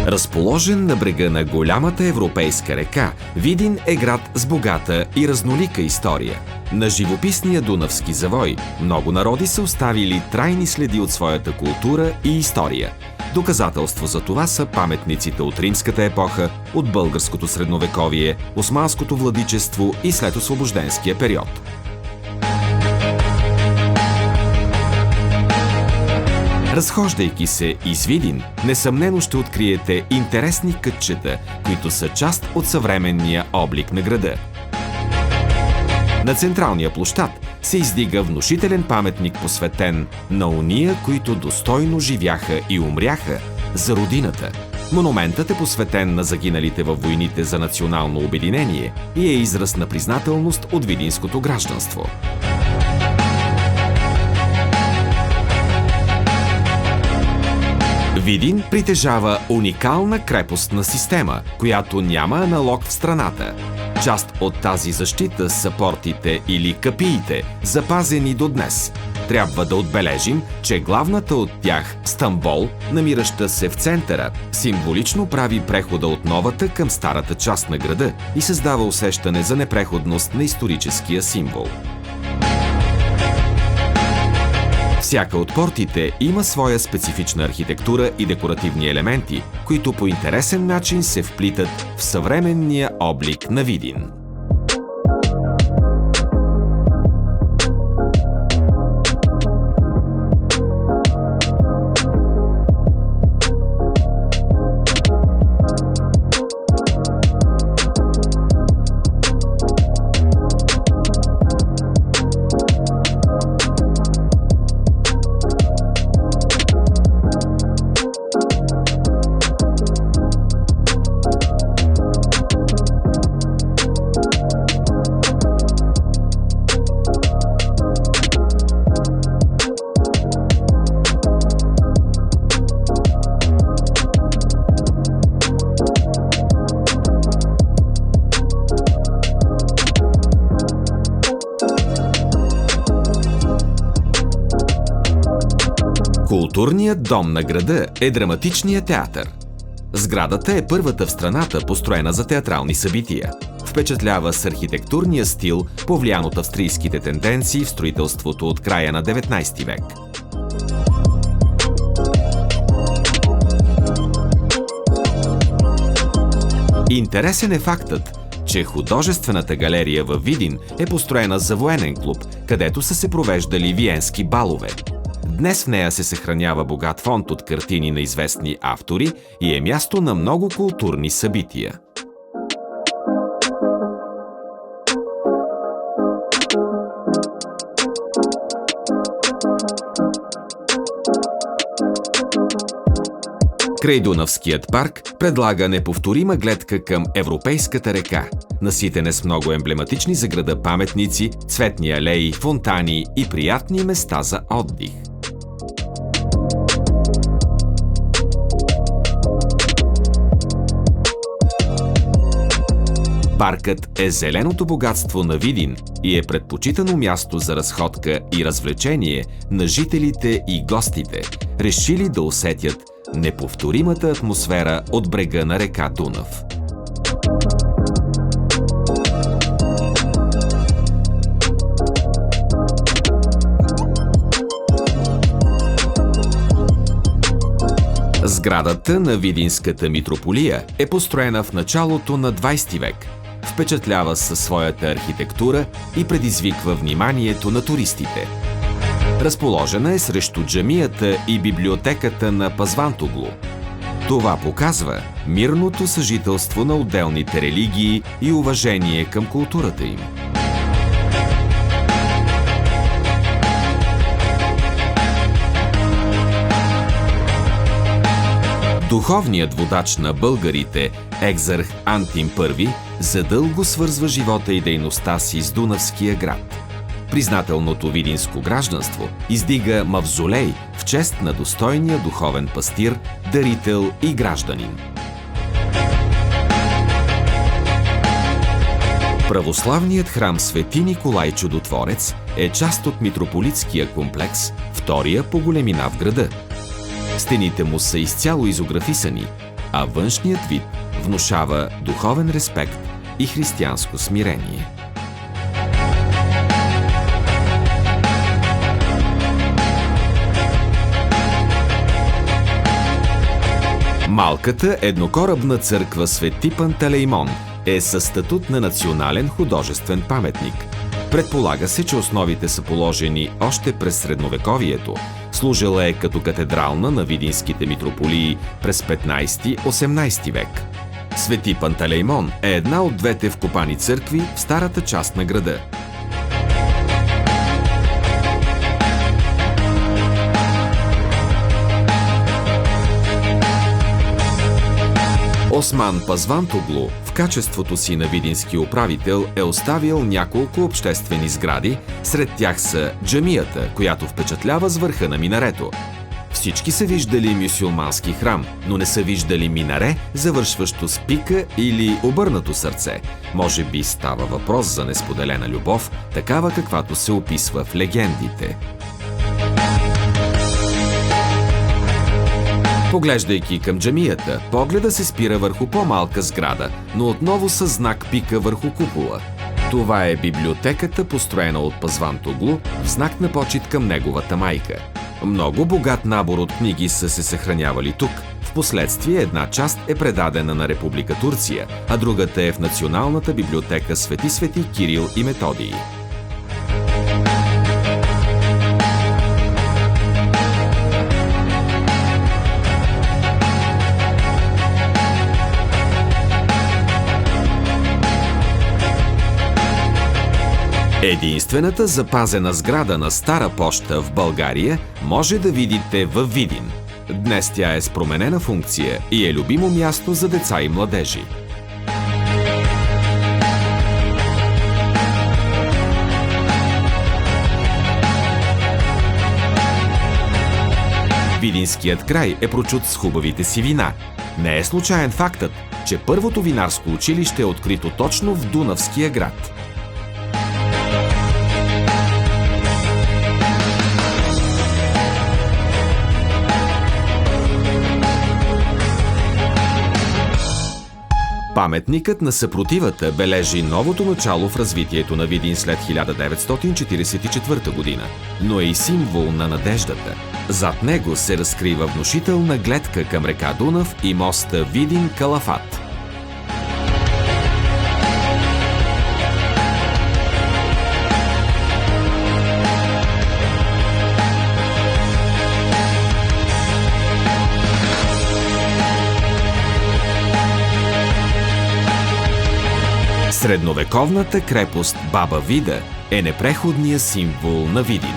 Разположен на брега на голямата европейска река, Видин е град с богата и разнолика история. На живописния Дунавски завой много народи са оставили трайни следи от своята култура и история. Доказателство за това са паметниците от римската епоха, от българското средновековие, османското владичество и след освобожденския период. Разхождайки се из Видин, несъмнено ще откриете интересни кътчета, които са част от съвременния облик на града. На централния площад се издига внушителен паметник, посветен на ония, които достойно живяха и умряха за родината. Монументът е посветен на загиналите във войните за национално обединение и е израз на признателност от видинското гражданство. Видин притежава уникална крепостна система, която няма аналог в страната. Част от тази защита са портите или капиите, запазени до днес. Трябва да отбележим, че главната от тях, Стамбол, намираща се в центъра, символично прави прехода от новата към старата част на града и създава усещане за непреходност на историческия символ. Всяка от портите има своя специфична архитектура и декоративни елементи, които по интересен начин се вплитат в съвременния облик на Видин. Културният дом на града е драматичният театър. Сградата е първата в страната, построена за театрални събития. Впечатлява с архитектурния стил, повлиян от австрийските тенденции в строителството от края на 19 век. Интересен е фактът, че художествената галерия във Видин е построена за военен клуб, където са се провеждали виенски балове. Днес в нея се съхранява богат фонд от картини на известни автори и е място на много културни събития. Крайдунавският парк предлага неповторима гледка към европейската река, наситена с много емблематични за града паметници, цветни алеи, фонтани и приятни места за отдих. Паркът е зеленото богатство на Видин и е предпочитано място за разходка и развлечение на жителите и гостите, решили да усетят неповторимата атмосфера от брега на река Дунав. Сградата на Видинската митрополия е построена в началото на 20 век. Впечатлява със своята архитектура и предизвиква вниманието на туристите. Разположена е срещу джамията и библиотеката на Пазвантоглу. Това показва мирното съжителство на отделните религии и уважение към културата им. Духовният водач на българите, екзарх Антим I, задълго свързва живота и дейността си с Дунавския град. Признателното видинско гражданство издига мавзолей в чест на достойния духовен пастир, дарител и гражданин. Православният храм Свети Николай Чудотворец е част от митрополитския комплекс, втория по големина в града. Стените му са изцяло изографисани, а външният вид внушава духовен респект и християнско смирение. Малката еднокорабна църква Свети Пантелеймон е със статут на национален художествен паметник. Предполага се, че основите са положени още през средновековието. Служила е като катедрална на видинските митрополии през 15-18 век. Свети Пантелеймон е една от двете вкопани църкви в старата част на града. Осман Пазвантоглу в качеството си на видински управител е оставил няколко обществени сгради, сред тях са джамията, която впечатлява с върха на минарето. Всички са виждали мюсюлмански храм, но не са виждали минаре, завършващо с пика или обърнато сърце. Може би става въпрос за несподелена любов, такава каквато се описва в легендите. Поглеждайки към джамията, погледа се спира върху по-малка сграда, но отново със знак пика върху купола. Това е библиотеката, построена от Пазвантоглу, в знак на почит към неговата майка. Много богат набор от книги са се съхранявали тук. Впоследствие една част е предадена на Република Турция, а другата е в Националната библиотека Свети Кирил и Методий. Единствената запазена сграда на Стара поща в България може да видите във Видин. Днес тя е с променена функция и е любимо място за деца и младежи. Видинският край е прочут с хубавите си вина. Не е случайен фактът, че първото винарско училище е открито точно в Дунавския град. Паметникът на съпротивата бележи новото начало в развитието на Видин след 1944 година, но е и символ на надеждата. Зад него се разкрива внушителна гледка към река Дунав и моста Видин-Калафат. Средновековната крепост Баба Вида е непреходният символ на Видин.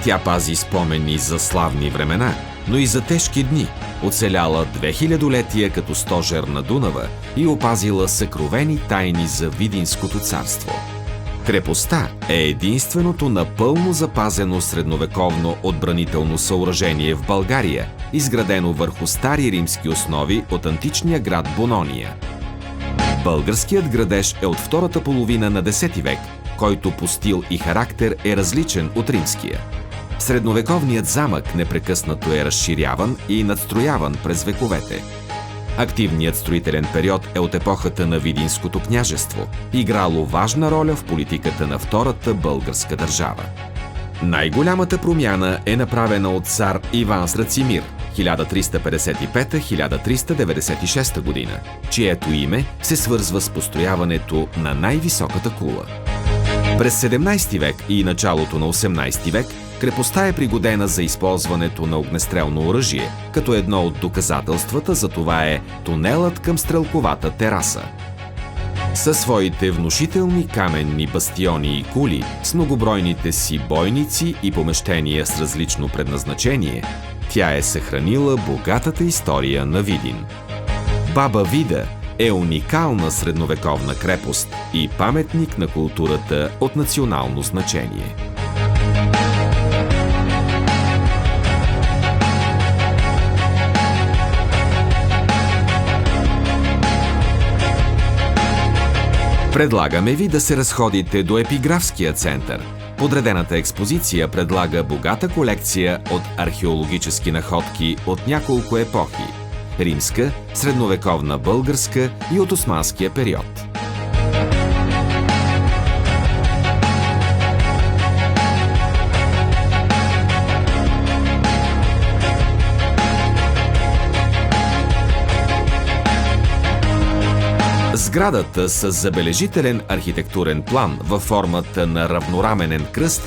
Тя пази спомени за славни времена, но и за тежки дни, оцеляла 2000-летия като стожер на Дунава и опазила съкровени тайни за Видинското царство. Крепостта е единственото напълно запазено средновековно отбранително съоръжение в България, изградено върху стари римски основи от античния град Бонония. Българският градеж е от втората половина на X век, който по стил и характер е различен от римския. Средновековният замък непрекъснато е разширяван и надстрояван през вековете. Активният строителен период е от епохата на Видинското княжество, играло важна роля в политиката на Втората българска държава. Най-голямата промяна е направена от цар Иван Срацимир 1355-1396 година, чието име се свързва с построяването на най-високата кула. През 17 век и началото на 18 век крепостта е пригодена за използването на огнестрелно оръжие, като едно от доказателствата за това е тунелът към стрелковата тераса. Със своите внушителни каменни бастиони и кули, с многобройните си бойници и помещения с различно предназначение, тя е съхранила богатата история на Видин. Баба Вида е уникална средновековна крепост и паметник на културата от национално значение. Предлагаме ви да се разходите до епиграфския център, Подредената експозиция предлага богата колекция от археологически находки от няколко епохи – римска, средновековна българска и от османския период. Сградата с забележителен архитектурен план във формата на равнораменен кръст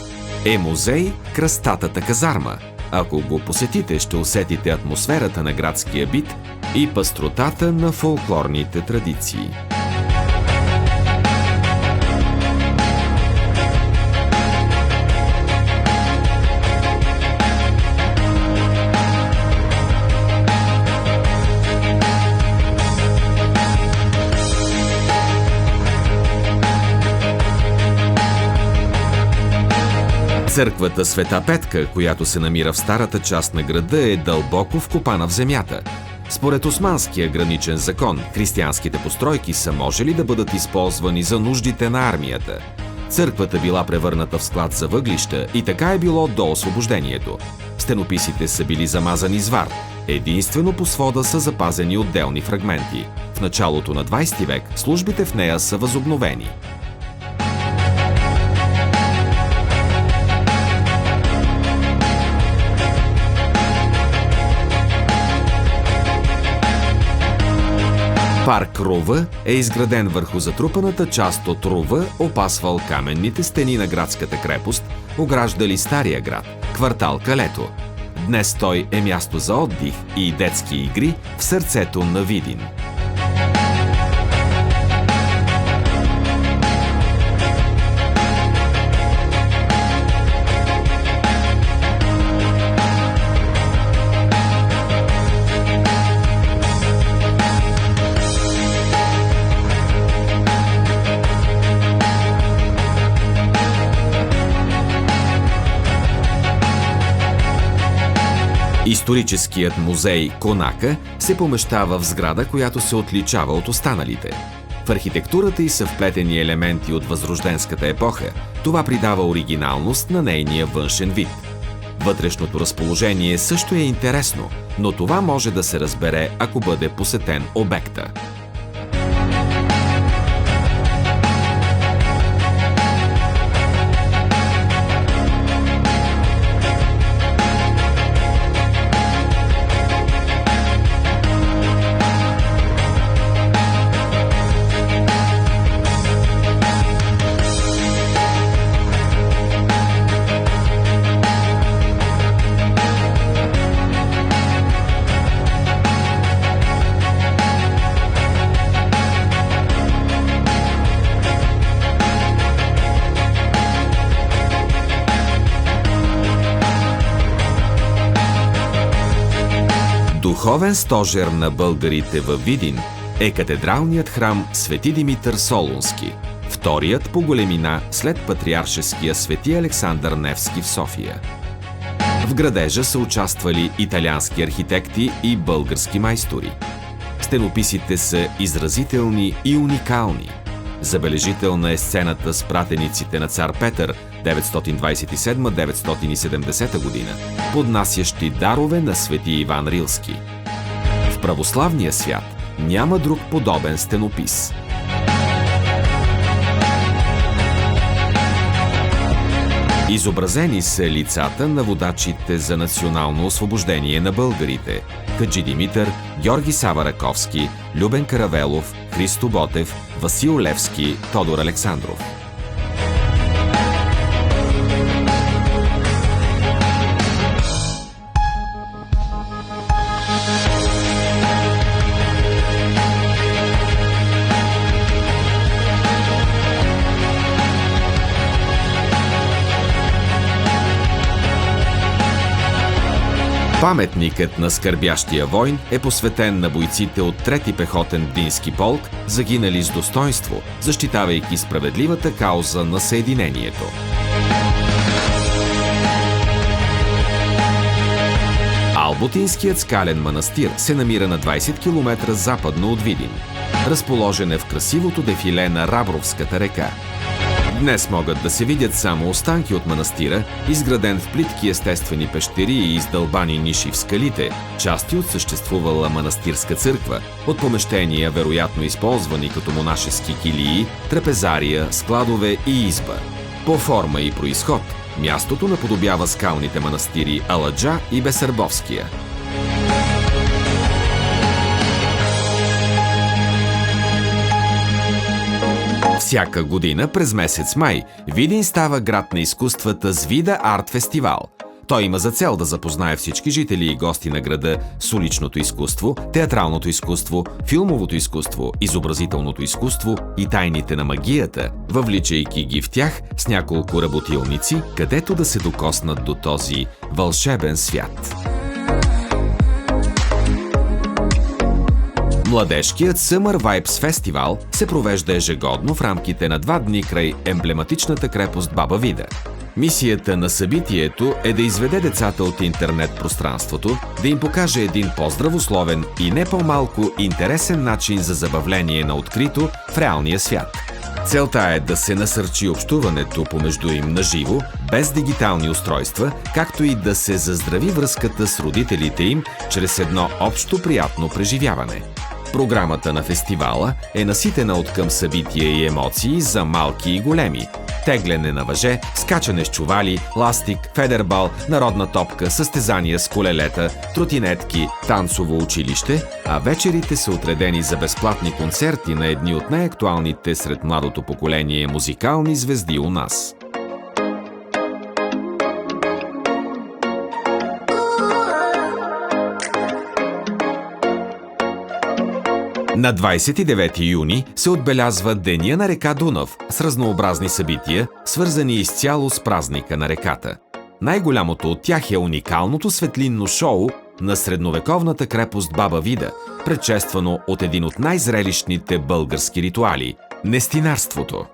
е музей Кръстатата казарма. Ако го посетите, ще усетите атмосферата на градския бит и пъстротата на фолклорните традиции. Църквата Света Петка, която се намира в старата част на града, е дълбоко вкопана в земята. Според османския граничен закон, християнските постройки са можели да бъдат използвани за нуждите на армията. Църквата била превърната в склад за въглища и така е било до освобождението. Стенописите са били замазани с вар. Единствено по свода са запазени отделни фрагменти. В началото на 20 век службите в нея са възобновени. Парк Рува е изграден върху затрупаната част от рува, опасвал каменните стени на градската крепост, ограждали Стария град, квартал Калето. Днес той е място за отдих и детски игри в сърцето на Видин. Историческият музей Конака се помещава в сграда, която се отличава от останалите. В архитектурата й са вплетени елементи от възрожденската епоха. Това придава оригиналност на нейния външен вид. Вътрешното разположение също е интересно, но това може да се разбере, ако бъде посетен обекта. Духовен стожер на българите във Видин е катедралният храм Свети Димитър Солунски, вторият по големина след патриаршеския Свети Александър Невски в София. В градежа са участвали италиански архитекти и български майстори. Стенописите са изразителни и уникални. Забележителна е сцената с пратениците на цар Петър 927-970 година, поднасящи дарове на свети Иван Рилски. В православния свят няма друг подобен стенопис. Изобразени са лицата на водачите за национално освобождение на българите – Хаджи Димитър, Георги Сава Раковски, Любен Каравелов, Христо Ботев, Васил Левски, Тодор Александров. Паметникът на скърбящия войн е посветен на бойците от 3-ти пехотен Бдински полк, загинали с достойнство, защитавайки справедливата кауза на съединението. Алботинският скален манастир се намира на 20 км западно от Видин. Разположен е в красивото дефиле на Рабровската река. Днес могат да се видят само останки от манастира, изграден в плитки естествени пещери и издълбани ниши в скалите, части от съществувала манастирска църква, от помещения вероятно използвани като монашески килии, трапезария, складове и изба. По форма и произход, мястото наподобява скалните манастири Аладжа и Бесърбовския. Всяка година през месец май Видин става град на изкуствата с Вида Арт Фестивал. Той има за цел да запознае всички жители и гости на града с уличното изкуство, театралното изкуство, филмовото изкуство, изобразителното изкуство и тайните на магията, въвличайки ги в тях с няколко работилници, където да се докоснат до този вълшебен свят. Младежкият Summer Vibes фестивал се провежда ежегодно в рамките на 2 дни край емблематичната крепост Баба Вида. Мисията на събитието е да изведе децата от интернет пространството, да им покаже един по-здравословен и не по-малко интересен начин за забавление на открито в реалния свят. Целта е да се насърчи общуването помежду им наживо, без дигитални устройства, както и да се заздрави връзката с родителите им чрез едно общо приятно преживяване. Програмата на фестивала е наситена откъм събития и емоции за малки и големи. Тегляне на въже, скачане с чували, ластик, федербал, народна топка, състезания с колелета, тротинетки, танцово училище, а вечерите са отредени за безплатни концерти на едни от най-актуалните сред младото поколение музикални звезди у нас. На 29 юни се отбелязва Деня на река Дунав с разнообразни събития, свързани изцяло с празника на реката. Най-голямото от тях е уникалното светлинно шоу на средновековната крепост Баба Вида, предшествано от един от най-зрелищните български ритуали – нестинарството.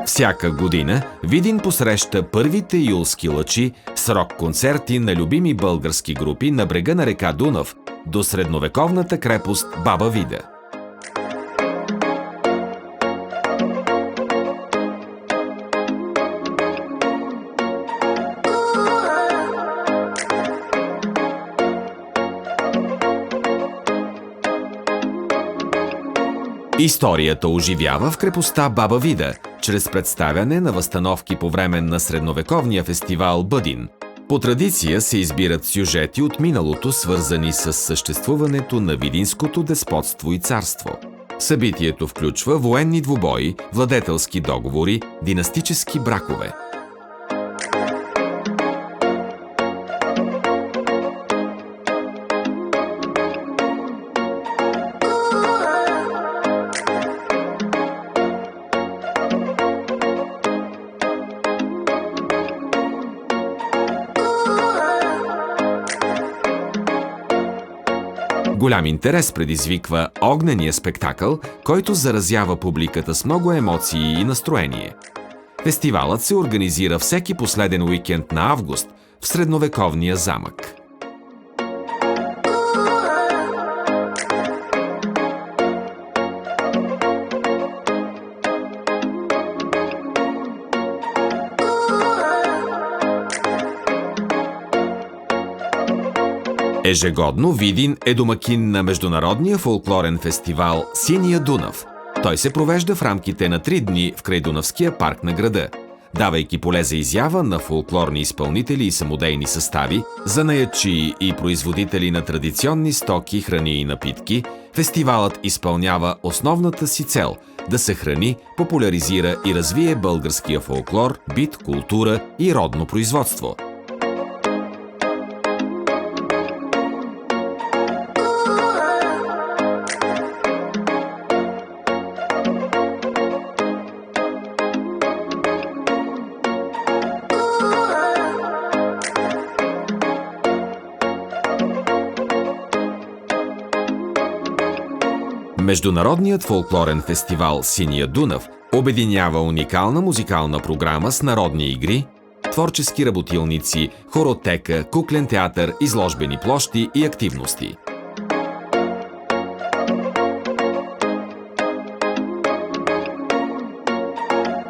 Всяка година Видин посреща първите юлски лъчи с рок-концерти на любими български групи на брега на река Дунав до средновековната крепост Баба Вида. Историята оживява в крепостта Баба Вида, чрез представяне на възстановки по време на средновековния фестивал Бъдин. По традиция се избират сюжети от миналото, свързани с съществуването на видинското деспотство и царство. Събитието включва военни двубои, владетелски договори, династически бракове. Голям интерес предизвиква огнения спектакъл, който заразява публиката с много емоции и настроение. Фестивалът се организира всеки последен уикенд на август в средновековния замък. Ежегодно Видин е домакин на международния фолклорен фестивал Синия Дунав. Той се провежда в рамките на 3 дни в крайдунавския парк на града, давайки поле за изява на фолклорни изпълнители и самодейни състави, занаятчии и производители на традиционни стоки, храни и напитки. Фестивалът изпълнява основната си цел – да съхрани, популяризира и развие българския фолклор, бит, култура и родно производство. Международният фолклорен фестивал «Синия Дунав» обединява уникална музикална програма с народни игри, творчески работилници, хоротека, куклен театър, изложбени площи и активности.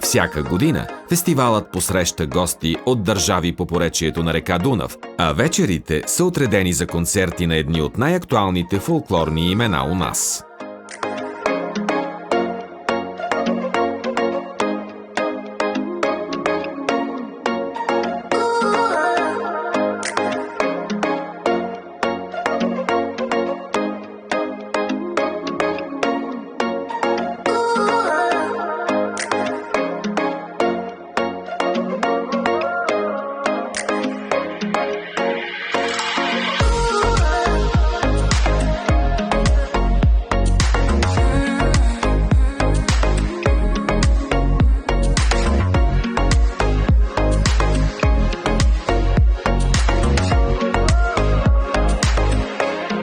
Всяка година фестивалът посреща гости от държави по поречието на река Дунав, а вечерите са отредени за концерти на едни от най-актуалните фолклорни имена у нас.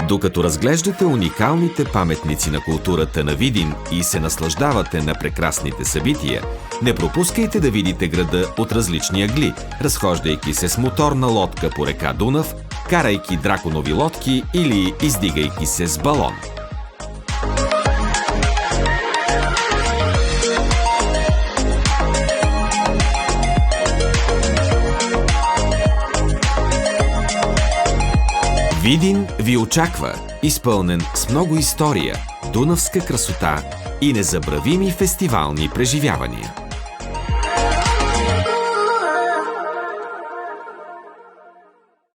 Докато разглеждате уникалните паметници на културата на Видин и се наслаждавате на прекрасните събития, не пропускайте да видите града от различни ъгли, разхождайки се с моторна лодка по река Дунав, карайки драконови лодки или издигайки се с балон. Видин ви очаква, изпълнен с много история, дунавска красота и незабравими фестивални преживявания.